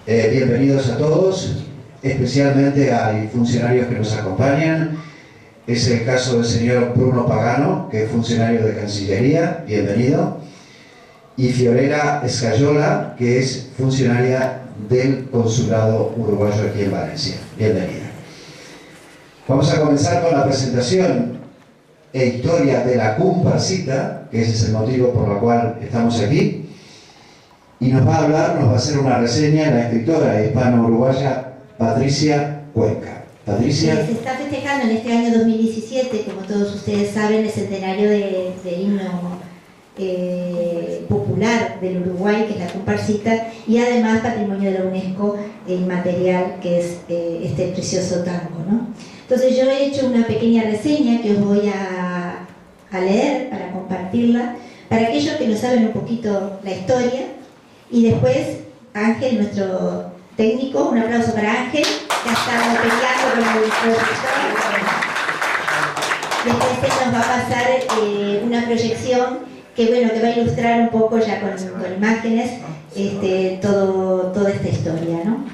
Bienvenidos a todos, especialmente a funcionarios que nos acompañan. Es el caso del señor Bruno Pagano, que es funcionario de Cancillería, bienvenido. Y Fiorella Escayola, que es funcionaria del Consulado Uruguayo aquí en Valencia. Bienvenida. Vamos a comenzar con la presentación e historia de la comparsita, que ese es el motivo por el cual estamos aquí. Y nos va a hacer una reseña la escritora hispano-uruguaya Patricia Cuenca. Patricia. Se está festejando en este año 2017, como todos ustedes saben, el centenario del himno popular del Uruguay, que es la comparsita, y además patrimonio de la UNESCO inmaterial, que es este precioso tango, ¿no? Entonces yo he hecho una pequeña reseña que os voy a leer para compartirla, para aquellos que no saben un poquito la historia. Y después Ángel, nuestro técnico, un aplauso para Ángel, que ha estado peleando con el productor. Después él nos va a pasar una proyección que va a ilustrar un poco ya con imágenes toda esta historia, ¿no?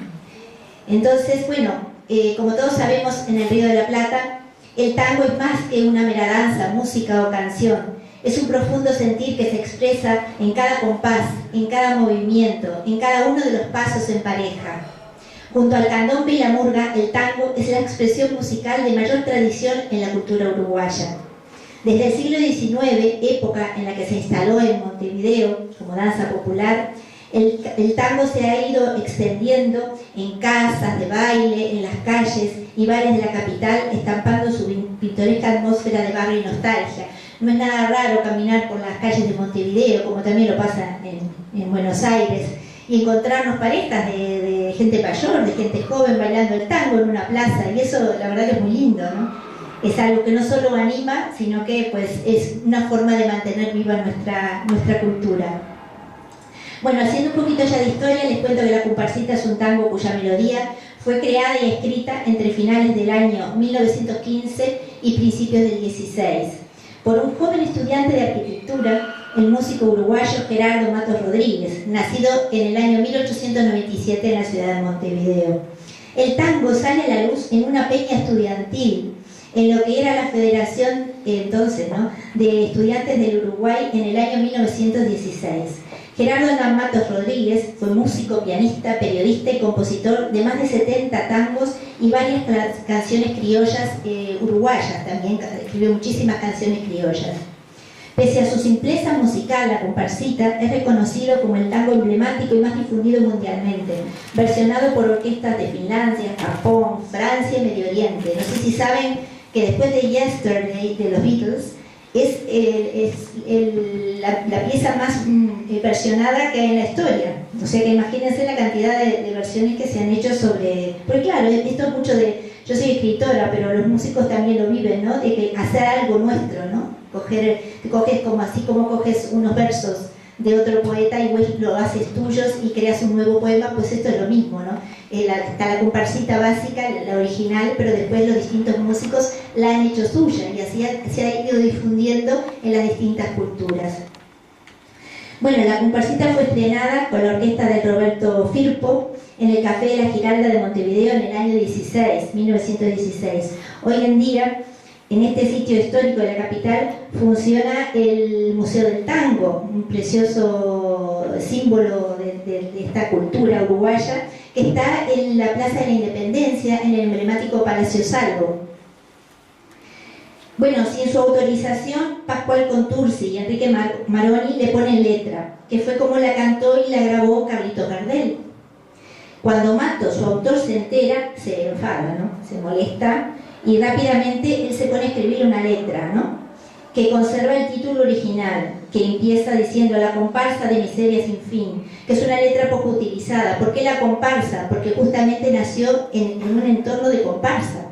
Entonces, como todos sabemos, en el Río de la Plata, el tango es más que una mera danza, música o canción. Es un profundo sentir que se expresa en cada compás, en cada movimiento, en cada uno de los pasos en pareja. Junto al candombe y la murga, el tango es la expresión musical de mayor tradición en la cultura uruguaya. Desde el siglo XIX, época en la que se instaló en Montevideo como danza popular, el tango se ha ido extendiendo en casas de baile, en las calles y bares de la capital, estampando su pintoresca atmósfera de barrio y nostalgia. No es nada raro caminar por las calles de Montevideo, como también lo pasa en Buenos Aires, y encontrarnos parejas de gente mayor, de gente joven bailando el tango en una plaza, y eso la verdad que es muy lindo, ¿no? Es algo que no solo anima, sino que es una forma de mantener viva nuestra cultura. Bueno, haciendo un poquito ya de historia, les cuento que la comparsita es un tango cuya melodía fue creada y escrita entre finales del año 1915 y principios del 16. por un joven estudiante de arquitectura, el músico uruguayo Gerardo Matos Rodríguez, nacido en el año 1897 en la ciudad de Montevideo. El tango sale a la luz en una peña estudiantil, en lo que era la Federación entonces, ¿no?, de Estudiantes del Uruguay en el año 1916. Gerardo Matos Rodríguez fue músico, pianista, periodista y compositor de más de 70 tangos y varias canciones criollas uruguayas. También escribió muchísimas canciones criollas. Pese a su simpleza musical, la comparsita es reconocido como el tango emblemático y más difundido mundialmente, versionado por orquestas de Finlandia, Japón, Francia y Medio Oriente. No sé si saben que después de Yesterday de los Beatles, es la pieza más versionada que hay en la historia. O sea que imagínense la cantidad de versiones que se han hecho sobre... Porque claro, esto es mucho de... Yo soy escritora, pero los músicos también lo viven, ¿no? De que hacer algo nuestro, ¿no? Coges como así como coges unos versos de otro poeta y pues lo haces tuyos y creas un nuevo poema, pues esto es lo mismo, ¿no? Está la comparsita básica, la original, pero después los distintos músicos la han hecho suya y así se ha ido difundiendo en las distintas culturas. Bueno, la comparsita fue estrenada con la orquesta de Roberto Firpo en el Café de la Giralda de Montevideo en el año 1916. Hoy en día, en este sitio histórico de la capital, funciona el Museo del Tango, un precioso símbolo de esta cultura uruguaya, que está en la Plaza de la Independencia, en el emblemático Palacio Salvo. Bueno, sin su autorización, Pascual Contursi y Enrique Maroni le ponen letra, que fue como la cantó y la grabó Carlitos Gardel. Cuando Matos, su autor, se entera, se enfada, ¿no? Se molesta, y rápidamente él se pone a escribir una letra, ¿no?, que conserva el título original, que empieza diciendo la comparsa de miseria sin fin, que es una letra poco utilizada. ¿Por qué la comparsa? Porque justamente nació en un entorno de comparsa.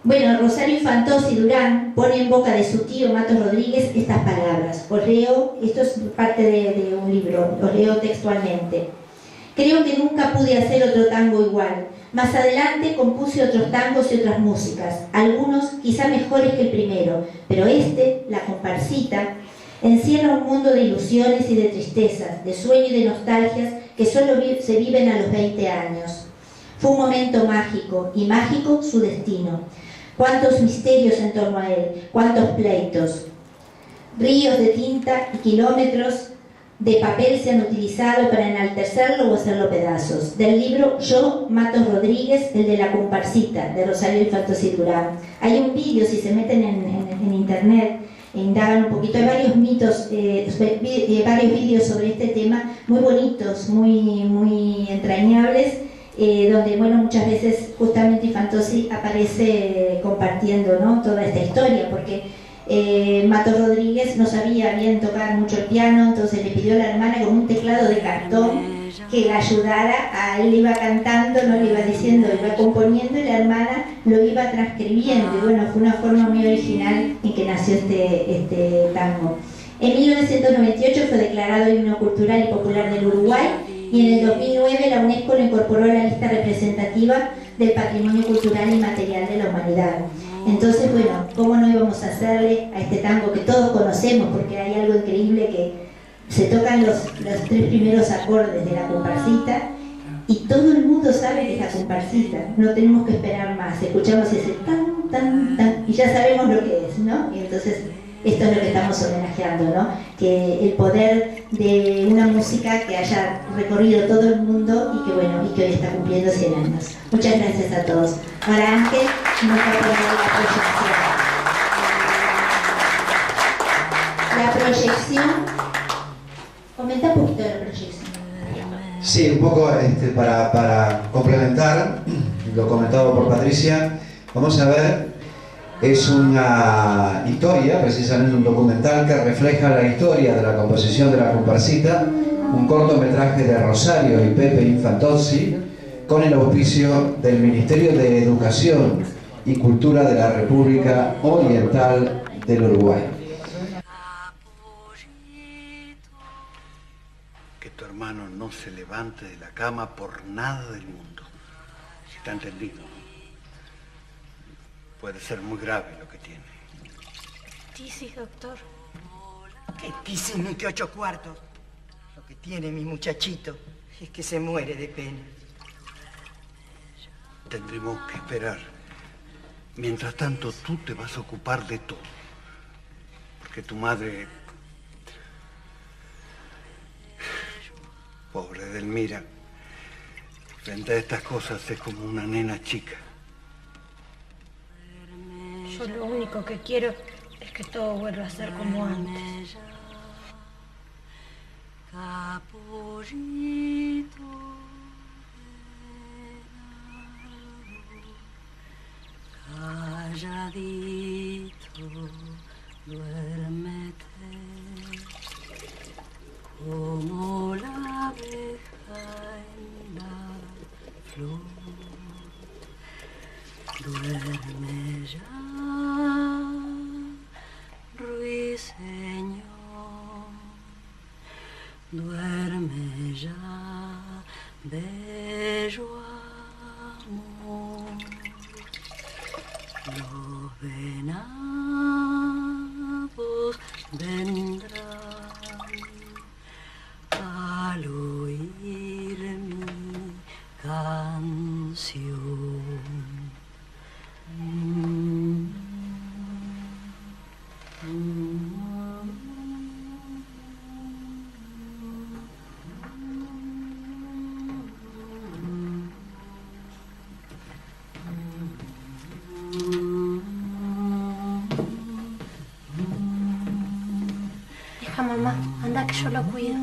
Bueno, Rosario Infantos y Durán pone en boca de su tío Matos Rodríguez estas palabras. Os leo, esto es parte de un libro, os leo textualmente. Creo que nunca pude hacer otro tango igual. Más adelante compuse otros tangos y otras músicas, algunos quizá mejores que el primero, pero la comparsita, encierra un mundo de ilusiones y de tristezas, de sueño y de nostalgias que solo se viven a los 20 años. Fue un momento mágico, y mágico su destino. Cuántos misterios en torno a él, cuántos pleitos. Ríos de tinta y kilómetros de papel se han utilizado para enaltecerlo o hacerlo pedazos. Del libro Yo, Matos Rodríguez, el de la comparsita, de Rosario Infantosi Durán. Hay un vídeo, si se meten en internet, indagan un poquito, hay varios mitos, varios vídeos sobre este tema, muy bonitos, muy entrañables, donde, bueno, muchas veces justamente Infantosi aparece compartiendo, ¿no?, toda esta historia, porque Matos Rodríguez no sabía bien tocar mucho el piano, entonces le pidió a la hermana con un teclado de cartón que la ayudara. Él iba cantando, no le iba diciendo, iba componiendo, y la hermana lo iba transcribiendo, y bueno, fue una forma muy original en que nació este tango. En 1998 fue declarado himno cultural y popular del Uruguay, y en el 2009 la UNESCO lo incorporó a la lista representativa del patrimonio cultural y material de la humanidad. Entonces, bueno, ¿cómo no íbamos a hacerle a este tango que todos conocemos? Porque hay algo increíble, que se tocan los 3 primeros acordes de la comparsita y todo el mundo sabe que es la comparsita. No tenemos que esperar más. Escuchamos ese tan, tan, tan y ya sabemos lo que es, ¿no? Y entonces esto es lo que estamos homenajeando, ¿no? Que el poder de una música que haya recorrido todo el mundo y que, bueno, y que hoy está cumpliendo 100 años. Muchas gracias a todos. Ahora Ángel nos va a poner la proyección. Comenta un poquito de la proyección. Sí, un poco para complementar lo comentado por Patricia. Vamos a ver, es una historia, precisamente un documental que refleja la historia de la composición de la comparsita, un cortometraje de Rosario y Pepe Infantosi, con el auspicio del Ministerio de Educación y Cultura de la República Oriental del Uruguay. Que tu hermano no se levante de la cama por nada del mundo. Si está entendido, ¿no? Puede ser muy grave lo que tiene. Tisis, doctor. ¿Qué tisis ni qué 8 cuartos? Lo que tiene mi muchachito es que se muere de pena. Tendremos que esperar. Mientras tanto, tú te vas a ocupar de todo. Porque tu madre... Pobre Delmira, frente a estas cosas es como una nena chica. Yo lo único que quiero es que todo vuelva a ser como antes. Calladito, duérmete, como la abeja en la flor. Duerme ya, ruiseñor, duerme ya, bello amor. Los venados vendrán al oír mi canción. Deja, mamá, anda que yo lo cuido.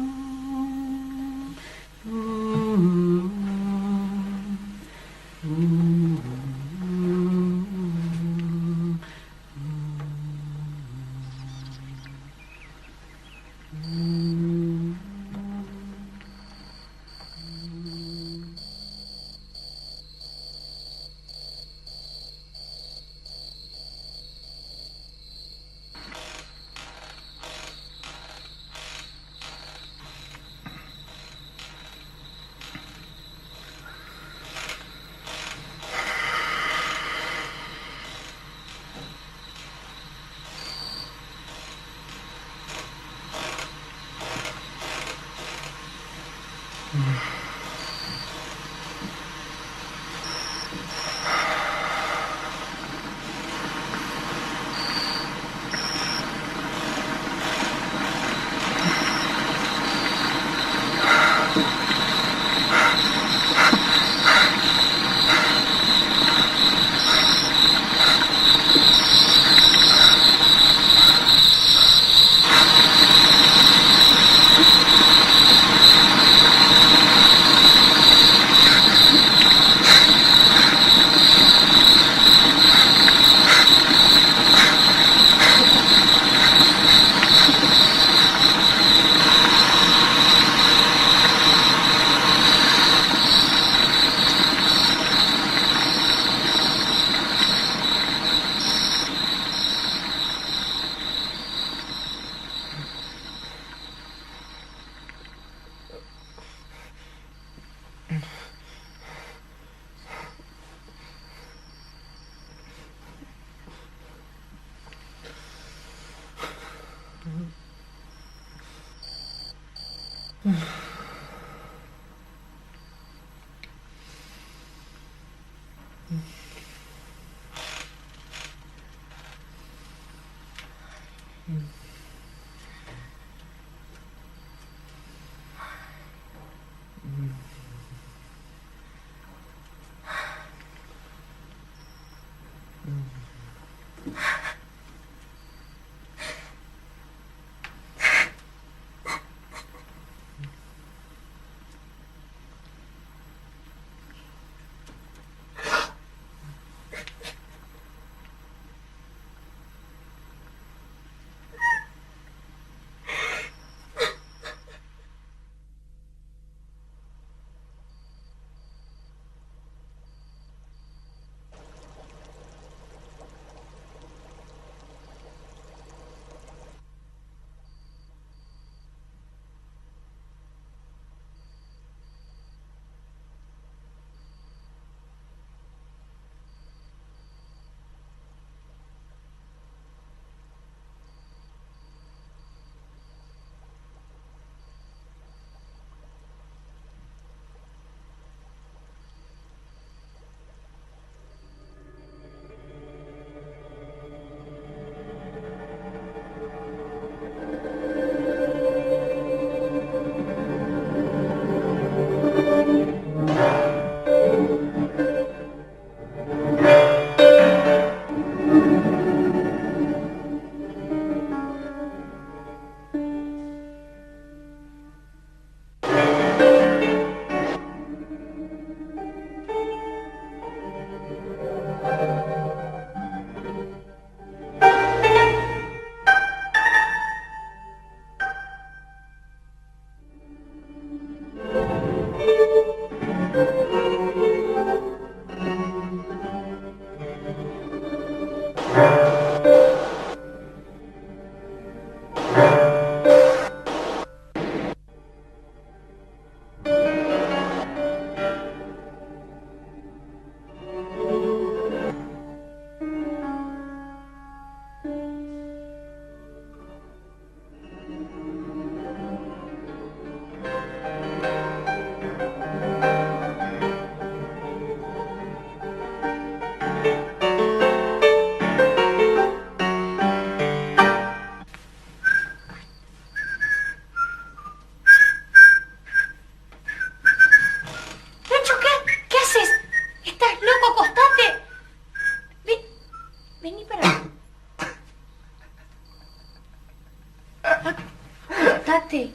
Acostate.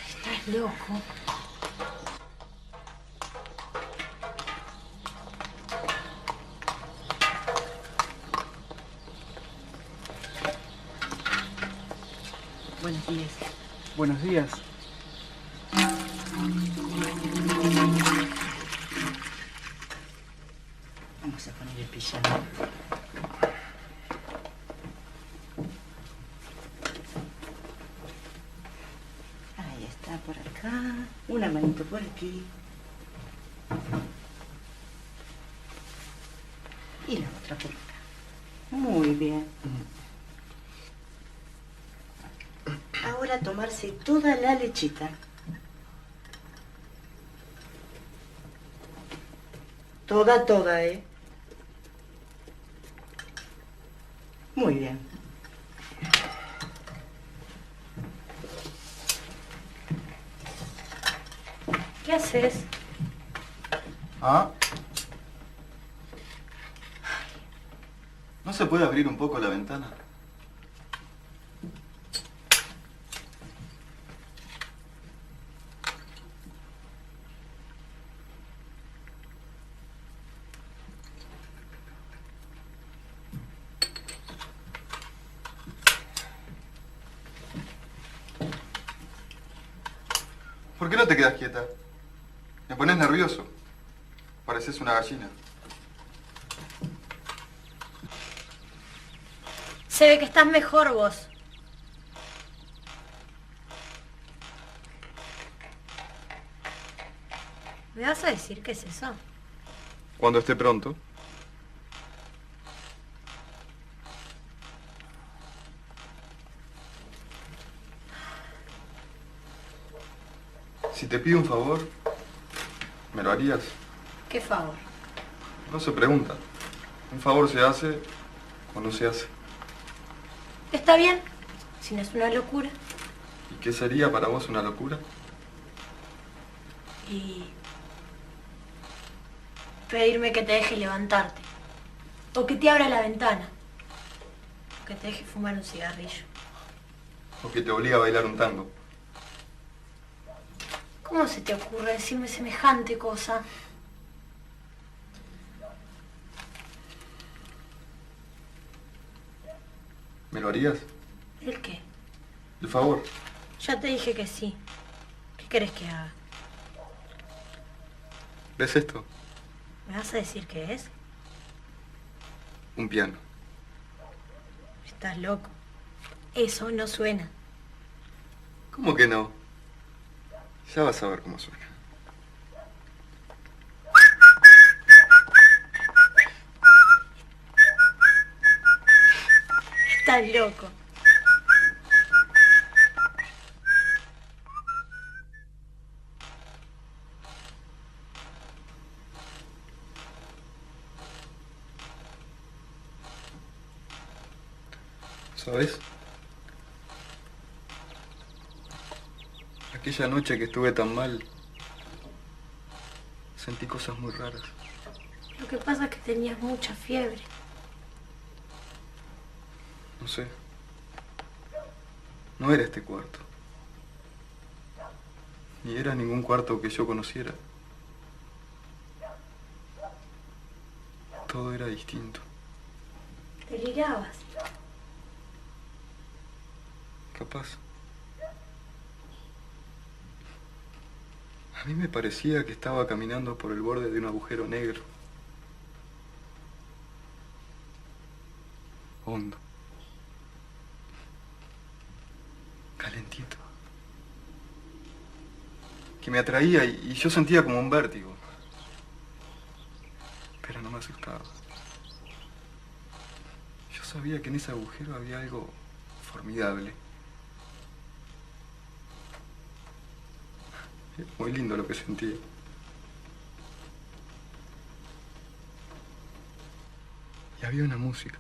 Estás loco. Buenos días. Buenos días. Vamos a poner el pijama. Ahí está, por acá. Una manito por aquí. Y la otra por acá. Muy bien. Ahora tomarse toda la lechita. Toda, ¿eh? Muy bien. ¿Qué haces? ¿Ah? ¿No se puede abrir un poco la ventana? ¿Por qué no te quedas quieta? Me pones nervioso. Pareces una gallina. Se ve que estás mejor vos. ¿Me vas a decir qué es eso? Cuando esté pronto. Si te pido un favor, ¿me lo harías? ¿Qué favor? No se pregunta. Un favor se hace o no se hace. Está bien, si no es una locura. ¿Y qué sería para vos una locura? Y pedirme que te deje levantarte. O que te abra la ventana. O que te deje fumar un cigarrillo. ¿O que te obliga a bailar un tango? ¿Cómo se te ocurre decirme semejante cosa? ¿Me lo harías? ¿El qué? El favor. Ya te dije que sí. ¿Qué querés que haga? ¿Ves esto? ¿Me vas a decir qué es? Un piano. Estás loco. Eso no suena. ¿Cómo que no? Ya vas a ver cómo suena. Estás loco. ¿Sabes? Aquella noche que estuve tan mal, sentí cosas muy raras. Lo que pasa es que tenías mucha fiebre. No sé. No era este cuarto. Ni era ningún cuarto que yo conociera. Todo era distinto. Delirabas. Capaz. A mí me parecía que estaba caminando por el borde de un agujero negro. Hondo. Calentito. Que me atraía y yo sentía como un vértigo. Pero no me asustaba. Yo sabía que en ese agujero había algo formidable. Era muy lindo lo que sentía. Y había una música.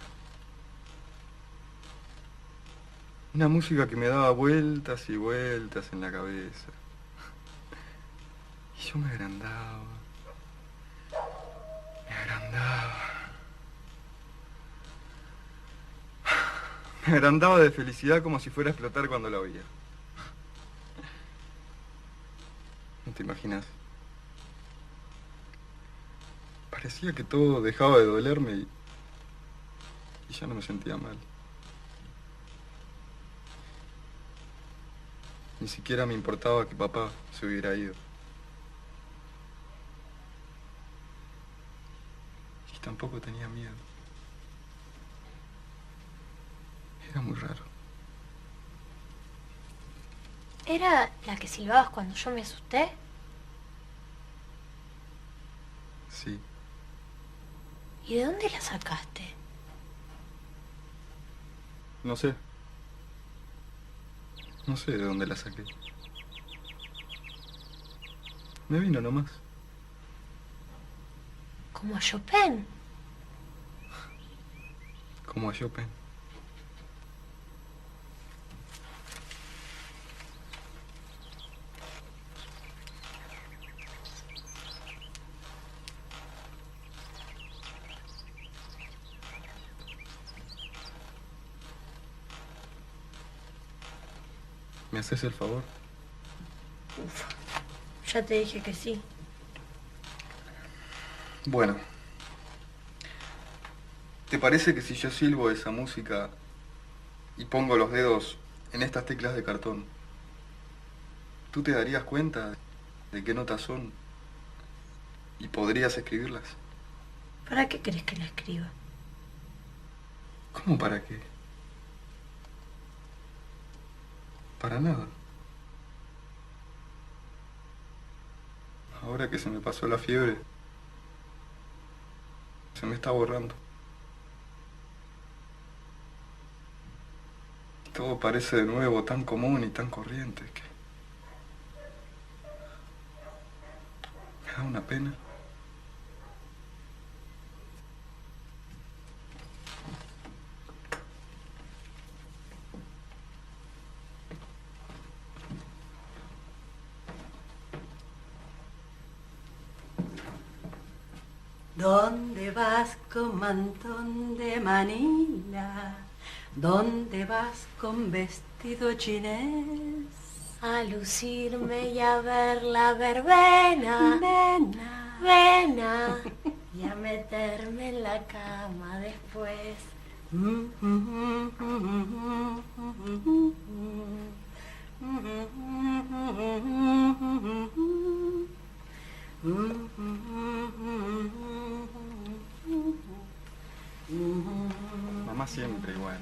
Una música que me daba vueltas y vueltas en la cabeza. Y yo me agrandaba. Me agrandaba. Me agrandaba de felicidad como si fuera a explotar cuando la oía. No te imaginas. Parecía que todo dejaba de dolerme y ya no me sentía mal. Ni siquiera me importaba que papá se hubiera ido. Y tampoco tenía miedo. Era muy raro. ¿Era la que silbabas cuando yo me asusté? Sí. ¿Y de dónde la sacaste? No sé. No sé de dónde la saqué. Me vino nomás. ¿Como a Chopin? Como a Chopin. ¿Me haces el favor? Uf, ya te dije que sí. Bueno. ¿Te parece que si yo silbo esa música y pongo los dedos en estas teclas de cartón, tú te darías cuenta de qué notas son ¿Y podrías escribirlas? ¿Para qué querés que la escriba? ¿Cómo para qué? Para nada. Ahora que se me pasó la fiebre, se me está borrando. Todo parece de nuevo tan común y tan corriente que me da una pena. ¿Dónde vas con mantón de Manila? ¿Dónde vas con vestido chinés? A lucirme y a ver la verbena. Nena. Vena. Y a meterme en la cama después. Mamá siempre igual.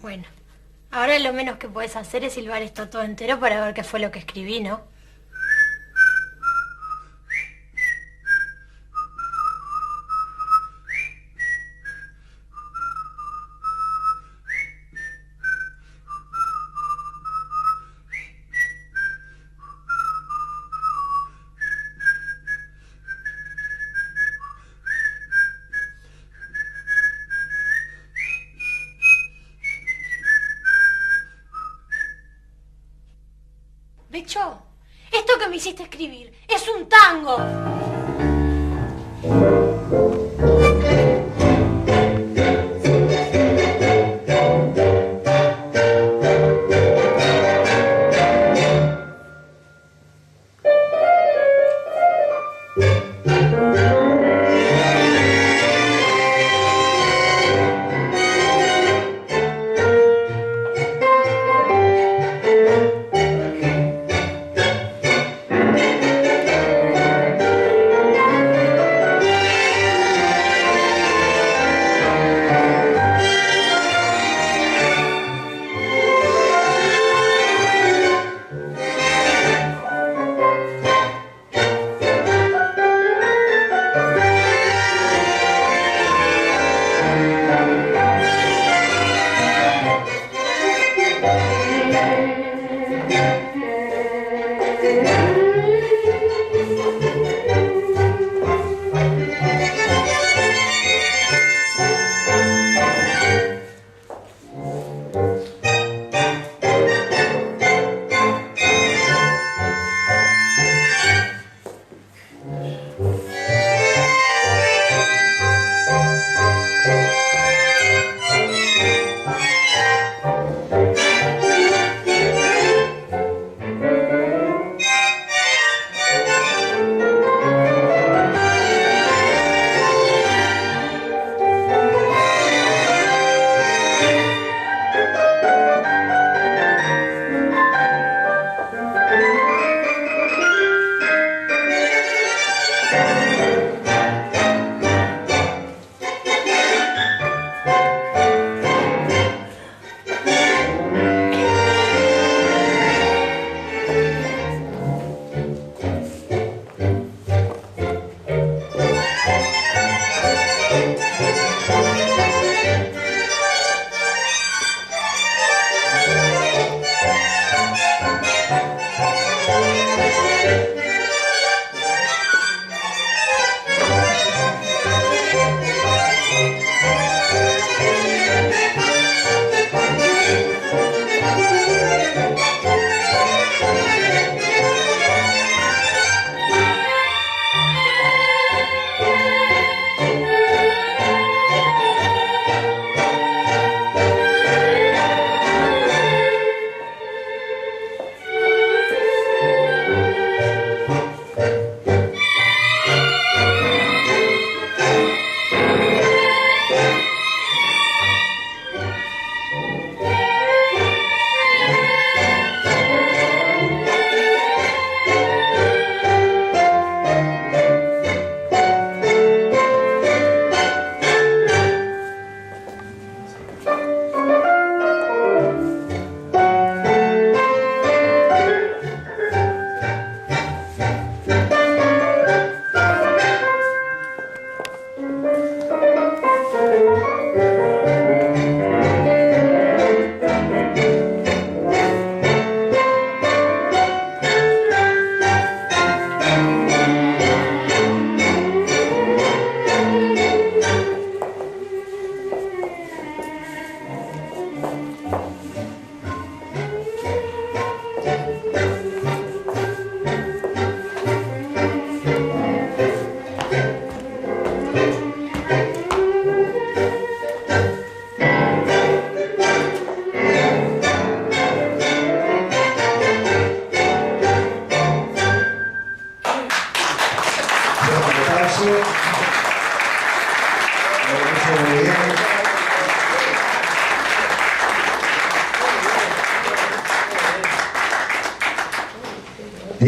Bueno, ahora lo menos que puedes hacer es silbar esto todo entero para ver qué fue lo que escribí, ¿no? Becho, esto que me hiciste escribir es un tango.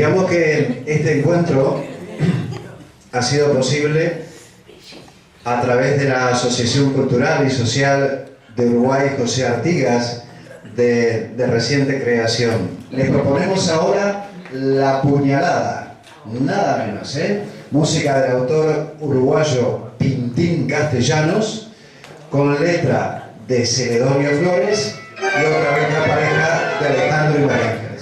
Digamos que este encuentro ha sido posible a través de la Asociación Cultural y Social de Uruguay José Artigas, de reciente creación. Les proponemos ahora La Puñalada, nada menos, música del autor uruguayo Pintín Castellanos, con letra de Celedonio Flores y otra bella pareja de Alejandro y María Ángeles.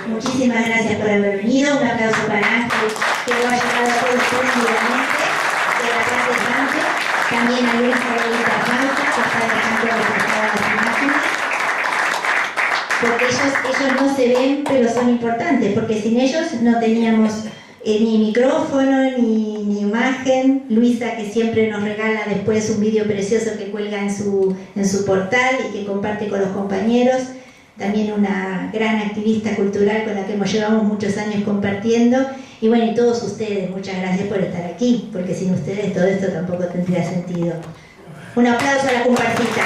Muchísimas gracias por haber venido. Un aplauso para Ángel, que lo ha llevado todo espléndidamente de la parte de Ángel. También a Luisa Lolita Flauta, que está dejando retratadas las imágenes. Porque ellos no se ven, pero son importantes, porque sin ellos no teníamos ni micrófono, ni imagen. Luisa, que siempre nos regala después un vídeo precioso que cuelga en su portal y que comparte con los compañeros. También una gran activista cultural con la que llevamos muchos años compartiendo. Y bueno, y todos ustedes, muchas gracias por estar aquí, porque sin ustedes todo esto tampoco tendría sentido. Un aplauso a la comparsita.